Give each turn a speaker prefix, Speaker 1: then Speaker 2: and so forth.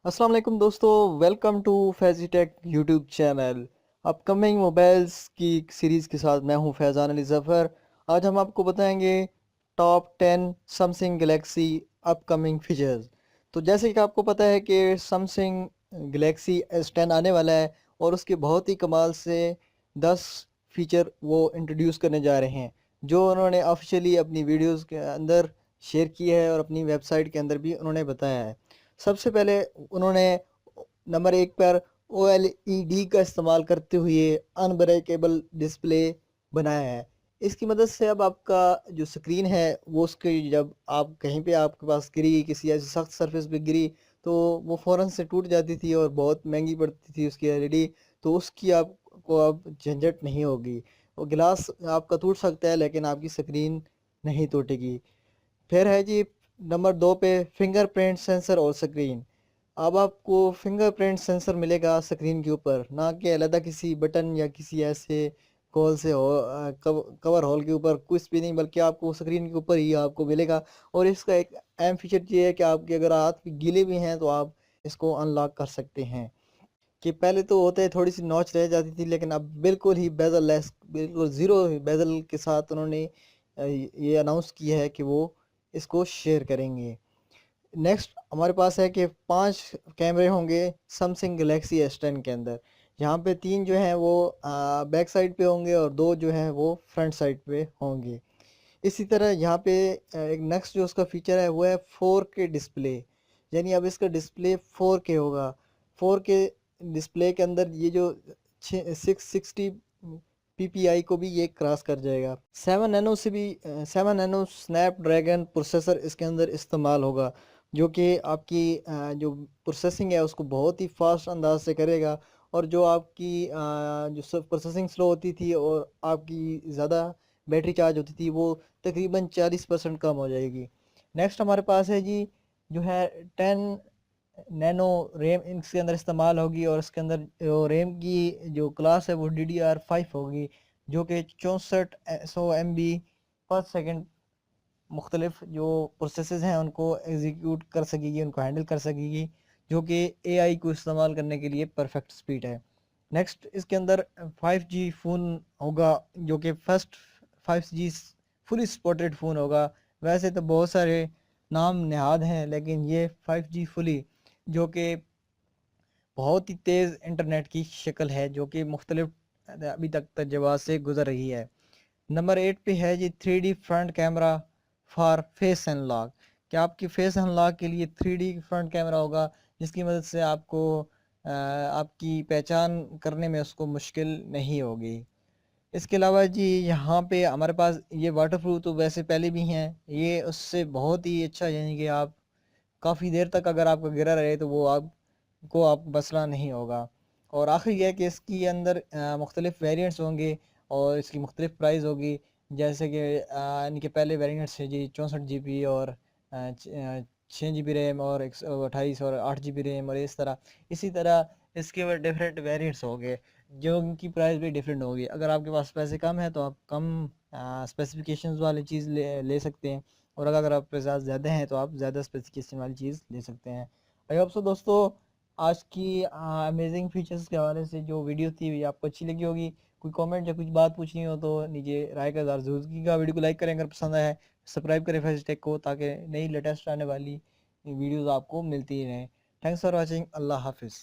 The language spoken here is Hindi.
Speaker 1: अस्सलाम वालेकुम दोस्तों, welcome to Faizitech YouTube channel. Upcoming mobiles की सीरीज़ के साथ मैं हूं फैज़ान अली ज़फ़र। आज हम आपको बताएंगे top 10 Samsung Galaxy upcoming features. तो जैसे कि आपको पता है कि समसंग गैलेक्सी S10 आने वाला है और उसके बहुत ही कमाल से 10 फीचर वो इंट्रोड्यूस करने जा रहे हैं, जो उन्होंने ऑफिशियली अपनी वीडियोज़ के अंदर शेयर की है और अपनी वेबसाइट के अंदर भी उन्होंने बताया है। सबसे पहले उन्होंने नंबर एक पर OLED का इस्तेमाल करते हुए अनब्रेकेबल डिस्प्ले बनाया है। इसकी मदद से अब आपका जो स्क्रीन है वो उसके जब आप कहीं पे आपके पास गिरी, किसी ऐसी सख्त सरफेस पे गिरी, तो वो फ़ौरन से टूट जाती थी और बहुत महंगी पड़ती थी उसकी LED। तो उसकी आपको अब झंझट नहीं होगी। वो गिलास आपका टूट सकता है लेकिन आपकी स्क्रीन नहीं टूटेगी। फिर है जी नंबर दो पे फिंगरप्रिंट सेंसर और स्क्रीन। अब आपको फिंगरप्रिंट सेंसर मिलेगा स्क्रीन के ऊपर, ना कि अलग किसी बटन या किसी ऐसे कॉल से हो कवर होल के ऊपर कुछ भी नहीं, बल्कि आपको स्क्रीन के ऊपर ही आपको मिलेगा। और इसका एक अहम फीचर ये है कि आपके अगर हाथ गीले भी हैं तो आप इसको अनलॉक कर सकते हैं। कि पहले तो होते थोड़ी सी नॉच रह जाती थी, लेकिन अब बिल्कुल ही बेजल लेस, बिल्कुल ज़ीरो बेजल के साथ उन्होंने ये अनाउंस किया है कि वो इसको शेयर करेंगे। नेक्स्ट हमारे पास है कि 5 कैमरे होंगे समसंग गैलेक्सी S10 के अंदर। यहाँ पे 3 जो हैं वो बैक साइड पे होंगे और 2 जो हैं वो फ्रंट साइड पे होंगे। इसी तरह यहाँ पे एक नेक्स्ट जो उसका फीचर है वो है 4K डिस्प्ले। यानी अब इसका डिस्प्ले 4K होगा। 4K डिस्प्ले के अंदर ये जो 660 PPI को भी ये क्रॉस कर जाएगा। 7 नैनो स्नैपड्रैगन प्रोसेसर इसके अंदर इस्तेमाल होगा, जो कि आपकी जो प्रोसेसिंग है उसको बहुत ही फास्ट अंदाज से करेगा। और जो आपकी जो प्रोसेसिंग स्लो होती थी और आपकी ज़्यादा बैटरी चार्ज होती थी, वो तकरीबन 40% कम हो जाएगी। नेक्स्ट हमारे पास है जी जो है 10 नैनो रैम इसके अंदर इस्तेमाल होगी, और इसके अंदर जो रैम की जो क्लास है वो DDR5 होगी, जो कि 6400 MB पर सेकेंड मुख्तलिफ जो प्रोसेसेस हैं उनको एग्जीक्यूट कर सकेगी, उनको हैंडल कर सकेगी, जो कि AI को इस्तेमाल करने के लिए परफेक्ट स्पीड है। नेक्स्ट इसके अंदर 5G फ़ोन होगा, जो कि first 5G fully supported phone होगा। वैसे तो बहुत सारे नाम नहाद हैं, लेकिन ये 5G फुली, जो कि बहुत ही तेज़ इंटरनेट की शक्ल है, जो कि मुख्तलिफ अभी तक तजर्बात से गुजर रही है। नंबर 8 पे है जी 3D front camera for face unlock. क्या आपकी फेस अनलॉक के लिए 3D फ्रंट कैमरा होगा, जिसकी मदद से आपको आपकी पहचान करने में उसको मुश्किल नहीं होगी। इसके अलावा जी यहाँ पे हमारे पास ये वाटरप्रूफ तो वैसे पहले भी हैं, ये उससे बहुत ही अच्छा, यानी कि आप काफ़ी देर तक अगर आपका गिरा रहे तो वो आपको आप मसला नहीं होगा। और आखिर यह है कि इसकी अंदर मुख्तलिफ वेरिएंट्स होंगे और इसकी मुख्तलिफ प्राइस होगी। जैसे कि इनके पहले वेरिएंट्स है जी 64 GB और 6 GB रैम और 128 और 8 GB रैम, और इस तरह इसी तरह इसके ऊपर डिफरेंट वेरिएंट्स होंगे, जो उनकी प्राइस भी डिफरेंट होगी। अगर आपके पास पैसे कम है तो आप कम स्पेसिफिकेशंस वाली चीज़ ले सकते हैं, और अगर आप पैसा ज़्यादा हैं तो आप ज़्यादा स्पेसिफिकेशन वाली चीज़ ले सकते हैं। आई होप सो दोस्तों, आज की अमेजिंग फीचर्स के हवाले से जो वीडियो थी ये आपको अच्छी लगी होगी। कोई कमेंट या कुछ बात पूछनी हो तो नीचे राय का इज़हार ज़रूर कीजिएगा। वीडियो को लाइक करें अगर पसंद आया है, सब्सक्राइब करें फैज़ टेक को, ताकि नई लेटेस्ट आने वाली वीडियोज़ आपको मिलती रहें। Thanks for watching. अल्लाह हाफिज़।